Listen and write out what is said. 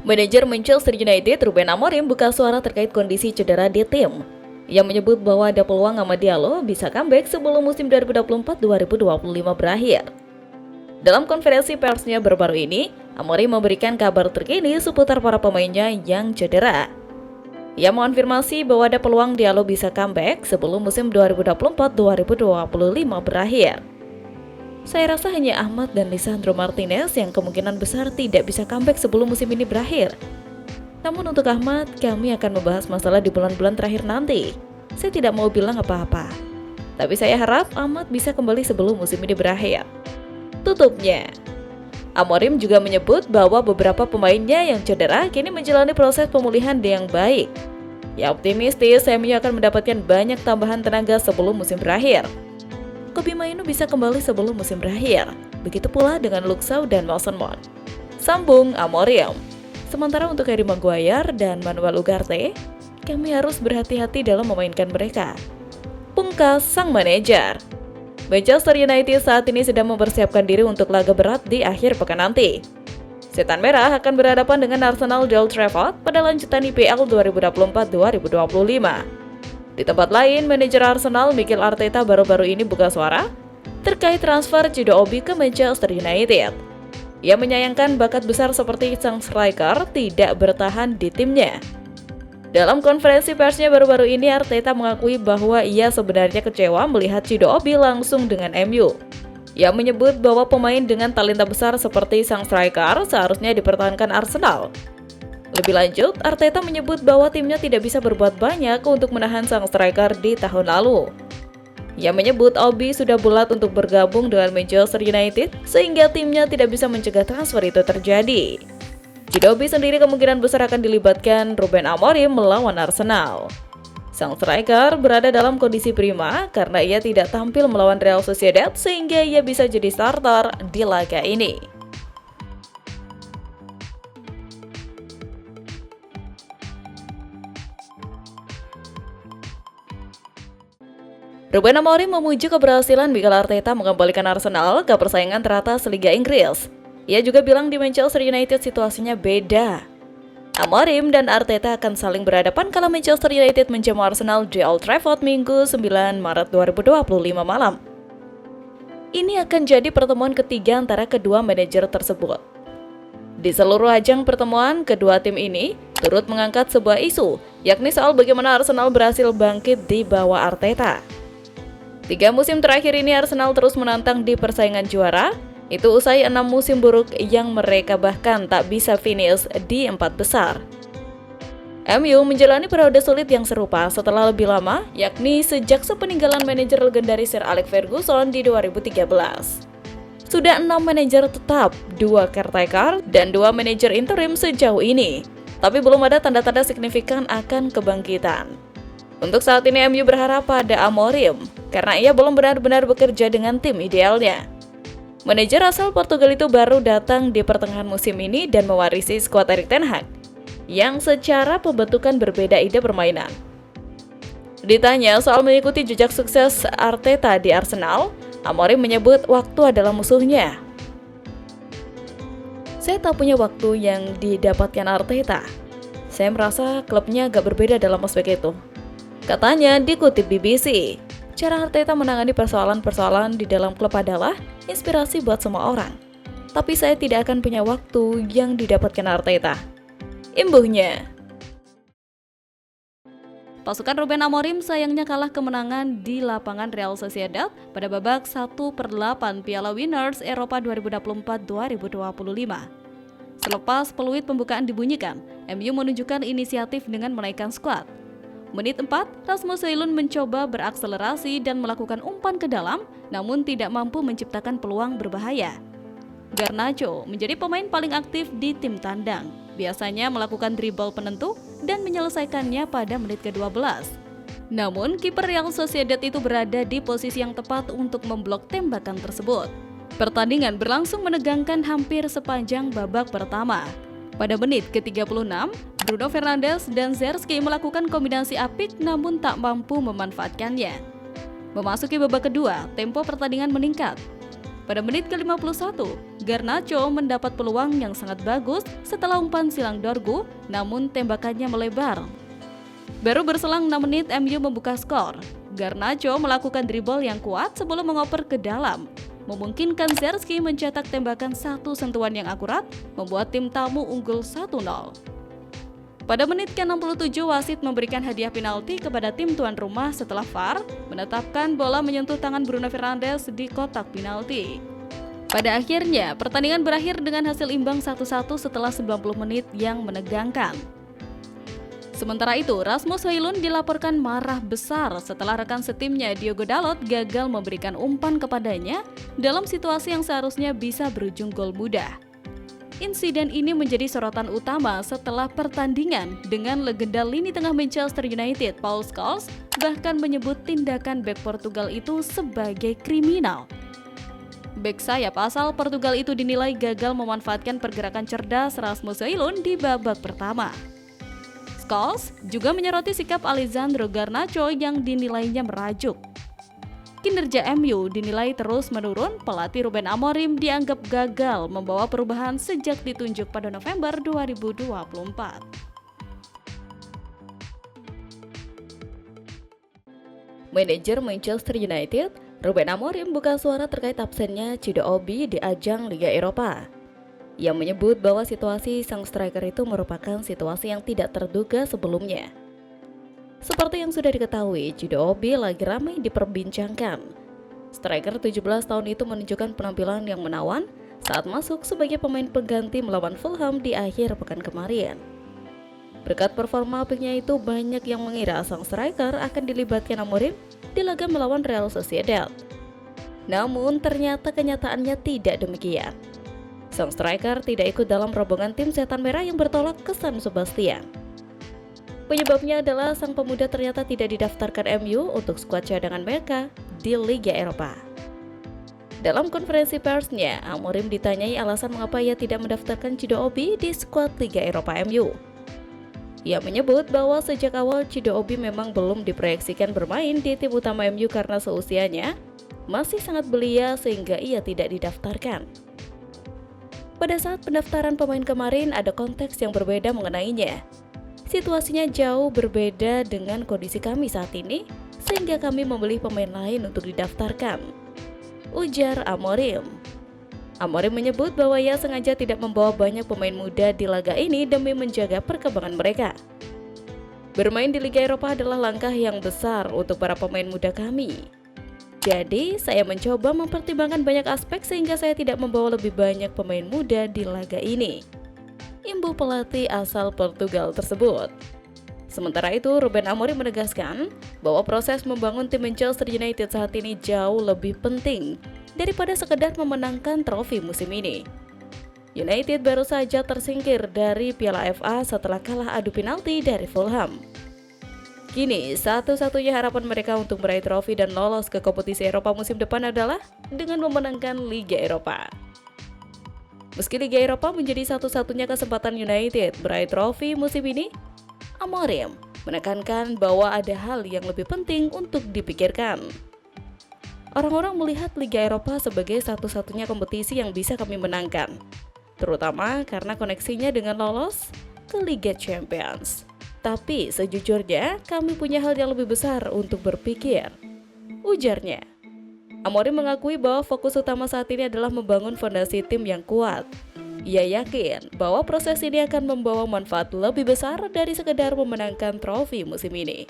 Manajer Manchester United Ruben Amorim buka suara terkait kondisi cedera di tim. Ia menyebut bahwa ada peluang Amad Diallo bisa comeback sebelum musim 2024-2025 berakhir. Dalam konferensi persnya baru-baru ini, Amorim memberikan kabar terkini seputar para pemainnya yang cedera. Ia mengonfirmasi bahwa ada peluang Diallo bisa comeback sebelum musim 2024-2025 berakhir. Saya rasa hanya Ahmad dan Lisandro Martinez yang kemungkinan besar tidak bisa comeback sebelum musim ini berakhir. Namun untuk Ahmad, kami akan membahas masalah di bulan-bulan terakhir nanti. Saya tidak mau bilang apa-apa. Tapi saya harap Ahmad bisa kembali sebelum musim ini berakhir. Tutupnya. Amorim juga menyebut bahwa beberapa pemainnya yang cedera kini menjalani proses pemulihan yang baik. Ia optimistis MU akan mendapatkan banyak tambahan tenaga sebelum musim berakhir. Kobbie Mainoo bisa kembali sebelum musim berakhir. Begitu pula dengan Luke Shaw dan Mason Mount. Sambung Amorim. Sementara untuk Harry Maguire dan Manuel Ugarte, kami harus berhati-hati dalam memainkan mereka. Pungkas sang manajer. Manchester United saat ini sedang mempersiapkan diri untuk laga berat di akhir pekan nanti. Setan Merah akan berhadapan dengan Arsenal di Old Trafford pada lanjutan IPL 2024-2025. Di tempat lain, manajer Arsenal Mikel Arteta baru-baru ini buka suara terkait transfer Chido Obi ke Manchester United. Ia menyayangkan bakat besar seperti sang striker tidak bertahan di timnya. Dalam konferensi persnya baru-baru ini, Arteta mengakui bahwa ia sebenarnya kecewa melihat Chido Obi langsung dengan MU. Ia menyebut bahwa pemain dengan talenta besar seperti sang striker seharusnya dipertahankan Arsenal. Lebih lanjut, Arteta menyebut bahwa timnya tidak bisa berbuat banyak untuk menahan sang striker di tahun lalu. Ia menyebut Obi sudah bulat untuk bergabung dengan Manchester United sehingga timnya tidak bisa mencegah transfer itu terjadi. Chido Obi sendiri kemungkinan besar akan dilibatkan Ruben Amorim melawan Arsenal. Sang striker berada dalam kondisi prima karena ia tidak tampil melawan Real Sociedad sehingga ia bisa jadi starter di laga ini. Ruben Amorim memuji keberhasilan Mikel Arteta mengembalikan Arsenal ke persaingan teratas Liga Inggris. Ia juga bilang di Manchester United situasinya beda. Amorim dan Arteta akan saling berhadapan kalau Manchester United menjamu Arsenal di Old Trafford Minggu 9 Maret 2025 malam. Ini akan jadi pertemuan ketiga antara kedua manajer tersebut. Di seluruh ajang pertemuan, kedua tim ini turut mengangkat sebuah isu, yakni soal bagaimana Arsenal berhasil bangkit di bawah Arteta. 3 musim terakhir ini Arsenal terus menantang di persaingan juara, itu usai 6 musim buruk yang mereka bahkan tak bisa finish di 4 besar. MU menjalani periode sulit yang serupa setelah lebih lama, yakni sejak sepeninggalan manajer legendaris Sir Alex Ferguson di 2013. Sudah 6 manajer tetap, 2 caretaker, dan 2 manajer interim sejauh ini, tapi belum ada tanda-tanda signifikan akan kebangkitan. Untuk saat ini MU berharap pada Amorim, karena ia belum benar-benar bekerja dengan tim idealnya. Manajer asal Portugal itu baru datang di pertengahan musim ini dan mewarisi skuad Erik ten Hag, yang secara pembentukan berbeda ide permainan. Ditanya soal mengikuti jejak sukses Arteta di Arsenal, Amorim menyebut waktu adalah musuhnya. Saya tak punya waktu yang didapatkan Arteta. Saya merasa klubnya agak berbeda dalam aspek itu. Katanya dikutip BBC, cara Arteta menangani persoalan-persoalan di dalam klub adalah inspirasi buat semua orang. Tapi saya tidak akan punya waktu yang didapatkan Arteta. Imbuhnya. Pasukan Ruben Amorim sayangnya kalah kemenangan di lapangan Real Sociedad pada babak 1/8 Piala Winners Eropa 2024-2025. Selepas peluit pembukaan dibunyikan, MU menunjukkan inisiatif dengan menaikkan skuad. Menit 4, Rasmus Højlund mencoba berakselerasi dan melakukan umpan ke dalam, namun tidak mampu menciptakan peluang berbahaya. Garnacho menjadi pemain paling aktif di tim tandang, biasanya melakukan dribble penentu dan menyelesaikannya pada menit ke-12. Namun, kiper Real Sociedad itu berada di posisi yang tepat untuk memblok tembakan tersebut. Pertandingan berlangsung menegangkan hampir sepanjang babak pertama. Pada menit ke-36, Bruno Fernandes dan Zerski melakukan kombinasi apik namun tak mampu memanfaatkannya. Memasuki babak kedua, tempo pertandingan meningkat. Pada menit ke-51, Garnacho mendapat peluang yang sangat bagus setelah umpan silang Dorgu, namun tembakannya melebar. Baru berselang 6 menit MU membuka skor. Garnacho melakukan dribble yang kuat sebelum mengoper ke dalam, memungkinkan Zerski mencetak tembakan satu sentuhan yang akurat, membuat tim tamu unggul 1-0. Pada menit ke-67, wasit memberikan hadiah penalti kepada tim tuan rumah setelah VAR menetapkan bola menyentuh tangan Bruno Fernandes di kotak penalti. Pada akhirnya, pertandingan berakhir dengan hasil imbang 1-1 setelah 90 menit yang menegangkan. Sementara itu, Rasmus Højlund dilaporkan marah besar setelah rekan setimnya Diogo Dalot gagal memberikan umpan kepadanya dalam situasi yang seharusnya bisa berujung gol mudah. Insiden ini menjadi sorotan utama setelah pertandingan dengan legenda lini tengah Manchester United, Paul Scholes, bahkan menyebut tindakan bek Portugal itu sebagai kriminal. Bek sayap asal Portugal itu dinilai gagal memanfaatkan pergerakan cerdas Rasmus Højlund di babak pertama. Scholes juga menyoroti sikap Alessandro Garnacho yang dinilainya merajuk. Kinerja MU dinilai terus menurun, pelatih Ruben Amorim dianggap gagal membawa perubahan sejak ditunjuk pada November 2024. Manajer Manchester United, Ruben Amorim buka suara terkait absennya Chido Obi di ajang Liga Eropa. Ia menyebut bahwa situasi sang striker itu merupakan situasi yang tidak terduga sebelumnya. Seperti yang sudah diketahui, Chido Obi lagi ramai diperbincangkan. Striker 17 tahun itu menunjukkan penampilan yang menawan saat masuk sebagai pemain pengganti melawan Fulham di akhir pekan kemarin. Berkat performa apiknya itu, banyak yang mengira sang striker akan dilibatkan Amorim di laga melawan Real Sociedad. Namun ternyata kenyataannya tidak demikian. Sang striker tidak ikut dalam rombongan tim setan merah yang bertolak ke San Sebastian. Penyebabnya adalah sang pemuda ternyata tidak didaftarkan MU untuk skuad cadangan mereka di Liga Eropa. Dalam konferensi persnya, Amorim ditanyai alasan mengapa ia tidak mendaftarkan Chido Obi di skuad Liga Eropa MU. Ia menyebut bahwa sejak awal Chido Obi memang belum diproyeksikan bermain di tim utama MU karena seusianya masih sangat belia sehingga ia tidak didaftarkan. Pada saat pendaftaran pemain kemarin ada konteks yang berbeda mengenainya. Situasinya jauh berbeda dengan kondisi kami saat ini, sehingga kami memilih pemain lain untuk didaftarkan, ujar Amorim. Amorim menyebut bahwa ia sengaja tidak membawa banyak pemain muda di laga ini demi menjaga perkembangan mereka. Bermain di Liga Eropa adalah langkah yang besar untuk para pemain muda kami. Jadi, saya mencoba mempertimbangkan banyak aspek sehingga saya tidak membawa lebih banyak pemain muda di laga ini, imbu pelatih asal Portugal tersebut. Sementara itu, Ruben Amorim menegaskan bahwa proses membangun tim Manchester United saat ini jauh lebih penting daripada sekedar memenangkan trofi musim ini. United baru saja tersingkir dari Piala FA setelah kalah adu penalti dari Fulham. Kini, satu-satunya harapan mereka untuk meraih trofi dan lolos ke kompetisi Eropa musim depan adalah dengan memenangkan Liga Eropa. Meski Liga Eropa menjadi satu-satunya kesempatan United meraih trofi musim ini, Amorim menekankan bahwa ada hal yang lebih penting untuk dipikirkan. Orang-orang melihat Liga Eropa sebagai satu-satunya kompetisi yang bisa kami menangkan, terutama karena koneksinya dengan lolos ke Liga Champions. Tapi sejujurnya kami punya hal yang lebih besar untuk berpikir, ujarnya. Amorim mengakui bahwa fokus utama saat ini adalah membangun fondasi tim yang kuat. Ia yakin bahwa proses ini akan membawa manfaat lebih besar dari sekedar memenangkan trofi musim ini.